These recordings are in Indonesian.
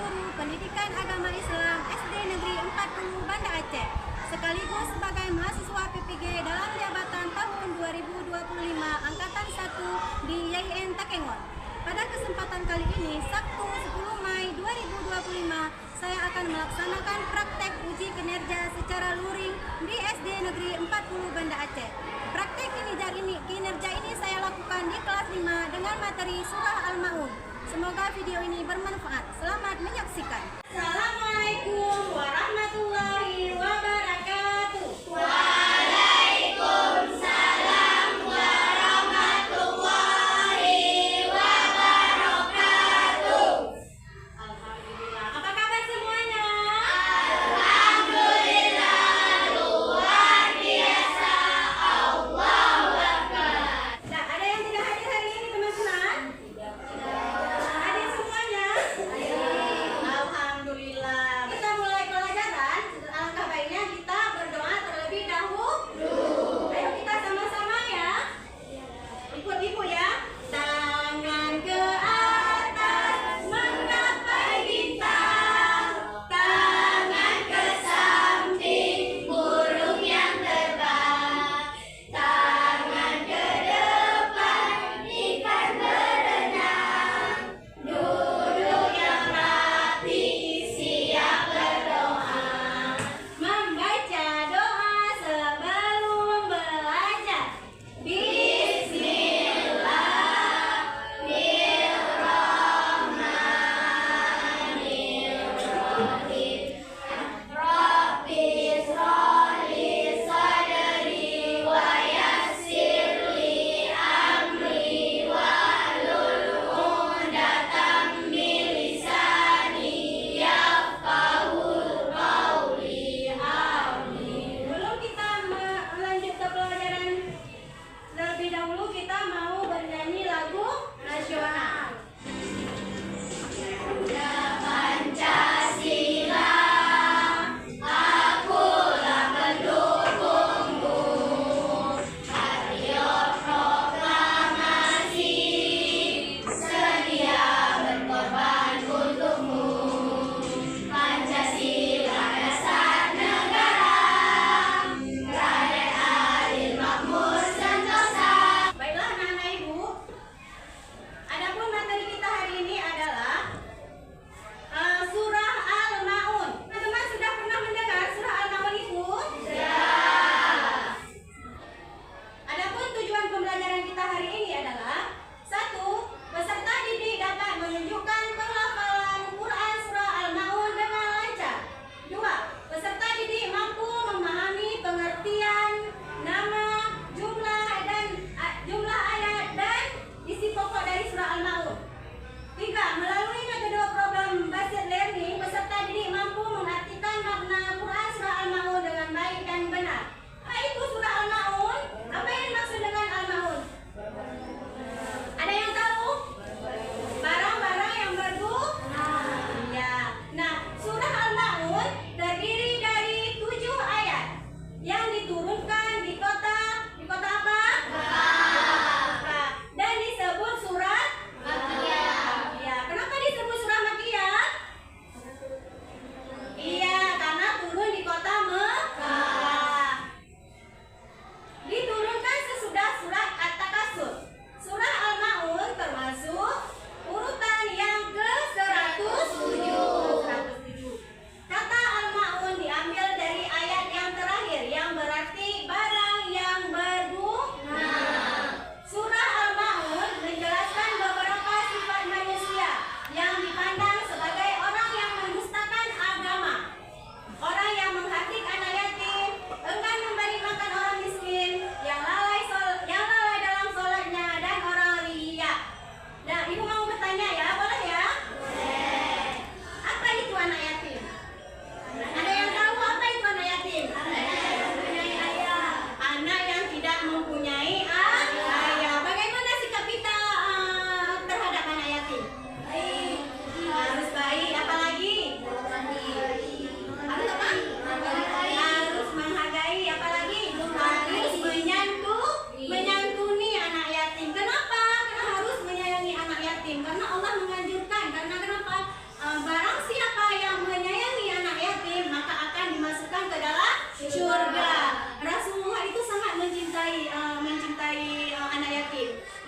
Guru Pendidikan Agama Islam SD Negeri 40 Banda Aceh, sekaligus sebagai mahasiswa PPG dalam jabatan tahun 2025 Angkatan 1 di YIN Takengon. Pada kesempatan kali ini, Sabtu 10 Mei 2025, saya akan melaksanakan praktek uji kinerja secara luring di SD Negeri 40 Banda Aceh. Praktek kinerja ini saya lakukan di kelas 5 dengan materi Surah Al-Ma'un. Semoga video ini bermanfaat. Selamat menyaksikan. Assalamualaikum warahmatullahi wabarakatuh. Waalaikumsalam warahmatullahi wabarakatuh. Alhamdulillah. Apa kabar semuanya? Alhamdulillah, luar biasa. Allahu Akbar. Nah, ada yang tidak hadir hari ini teman-teman? Hadir semuanya? Alhamdulillah. Kita mulai pelajaran. Alangkah baiknya kita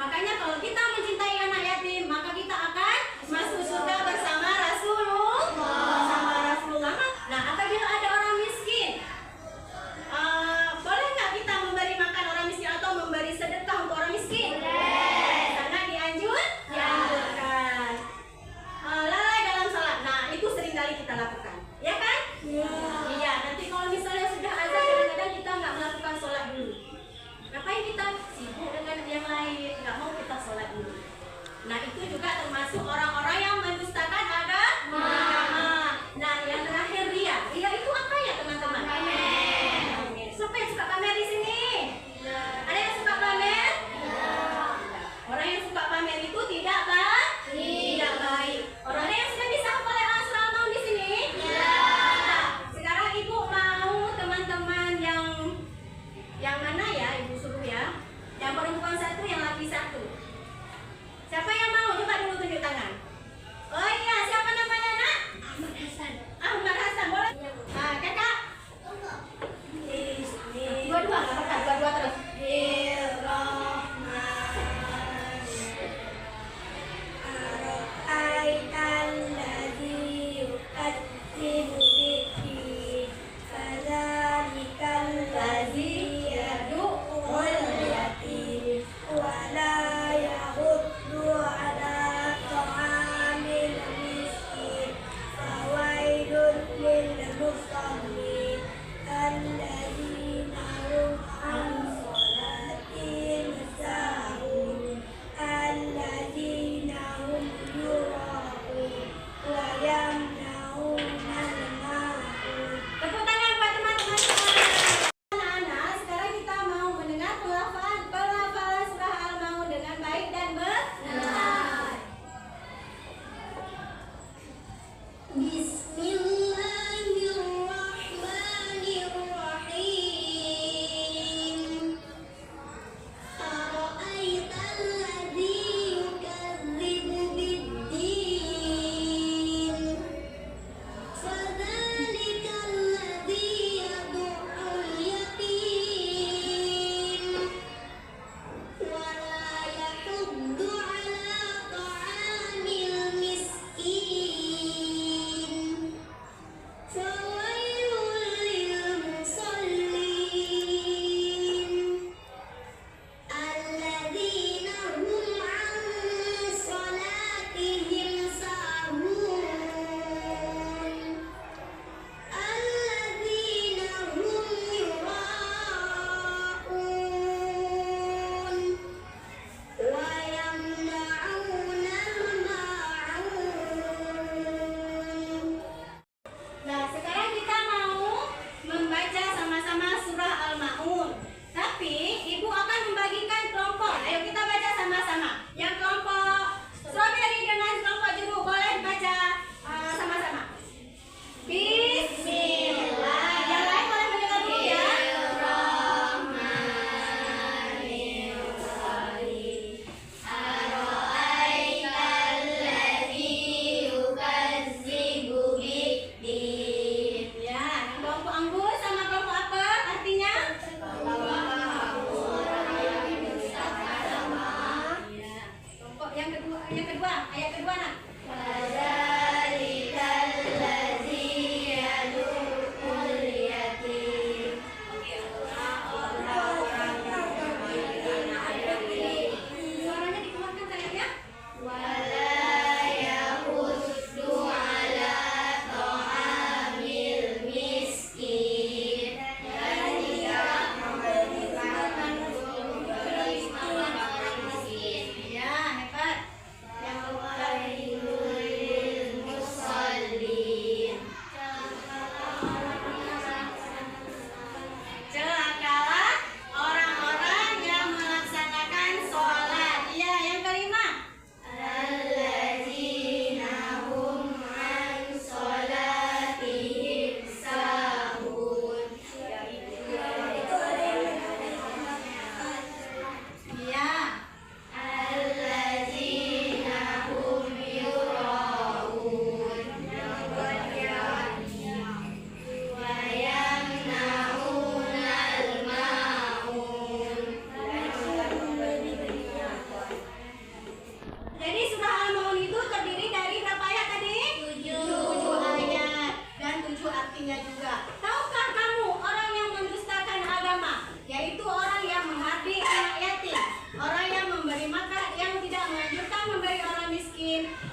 Makanya kalau kita mencintai anak yatim, maka kita akan masuk surga bersama Rasulullah. Nah, apabila ada orang miskin, boleh nggak kita memberi makan orang miskin atau memberi sedekah untuk orang miskin? Sangat dianjurkan. Lalai dalam salat, nah itu sering kali kita lakukan, ya kan? Iya. Nanti kalau misalnya sudah azan, kadang-kadang kita nggak melakukan sholat dulu. Ngapain kita sibuk dengan yang lain? Nggak mau kita sholat dulu.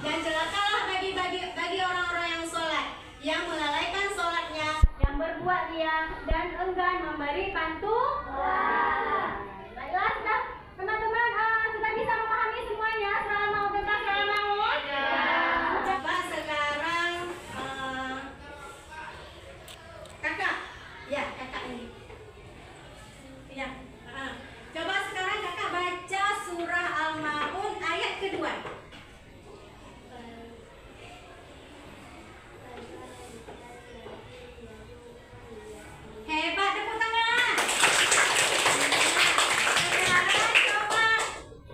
Dan celakalah bagi orang-orang yang sholat, yang melalaikan sholatnya, yang berbuat ria dan enggan memberi bantuan. Baiklah, sudah teman-teman sudah bisa memahami semuanya surah Al-Maun tentang surah Al-Maun? Coba sekarang kakak, ya kakak ini, ya. Coba sekarang kakak baca surah Al-Maun ayat kedua. Hebat, tepuk tangan. Sekarang coba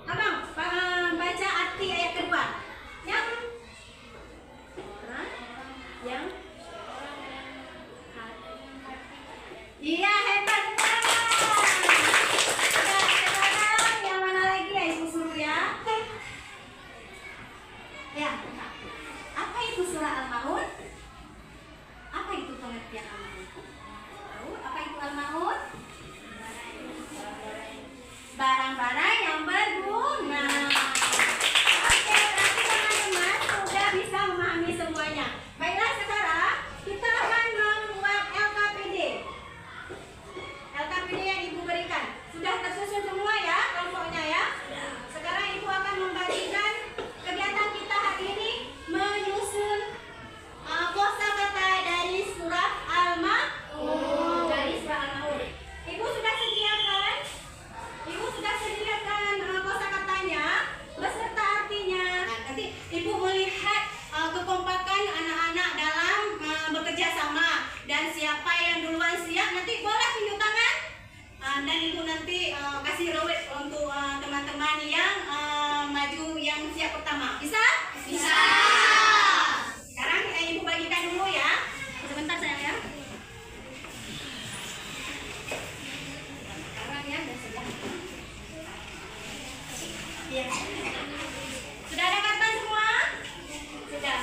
abang baca arti ayat kedua. Yang iya, hebat, tepuk tangan. Sekarang yang mana lagi ya Ibu suruh ya? Ya, apa itu surah Al-Maun? Apa itu pengertian Al-Maun? Tahu apa itu Al-Maun? Barang-barang yang berguna. Oke, berarti teman-teman sudah bisa memahami semuanya. Baiklah, sekarang kita akan membuat LKPD. LKPD yang Ibu berikan sudah tersusun semua ya kelompoknya ya. Sekarang Ibu akan membagikan kegiatan kita hari ini menyusun kosakata dari surah Al-Maun. Dari surah Al-Maun. Ibu sudah sediakan? Ibu sudah sediakan kosakatanya beserta artinya. Nah, nanti Ibu melihat kekompakan anak-anak dalam bekerja sama dan siapa yang duluan siap nanti boleh tunjuk tangan. Dan Ibu nanti kasih reward untuk teman-teman yang maju yang siap pertama. Bisa? Bisa. Sekarang Ibu bagikan dulu ya. Sebentar sayang ya. Sekarang ya, udah siap. Ya. Sudah ada kata semua? Sudah.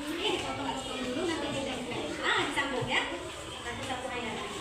Ini dipotong-potong dulu nanti disambung ya. Nanti satu ayat.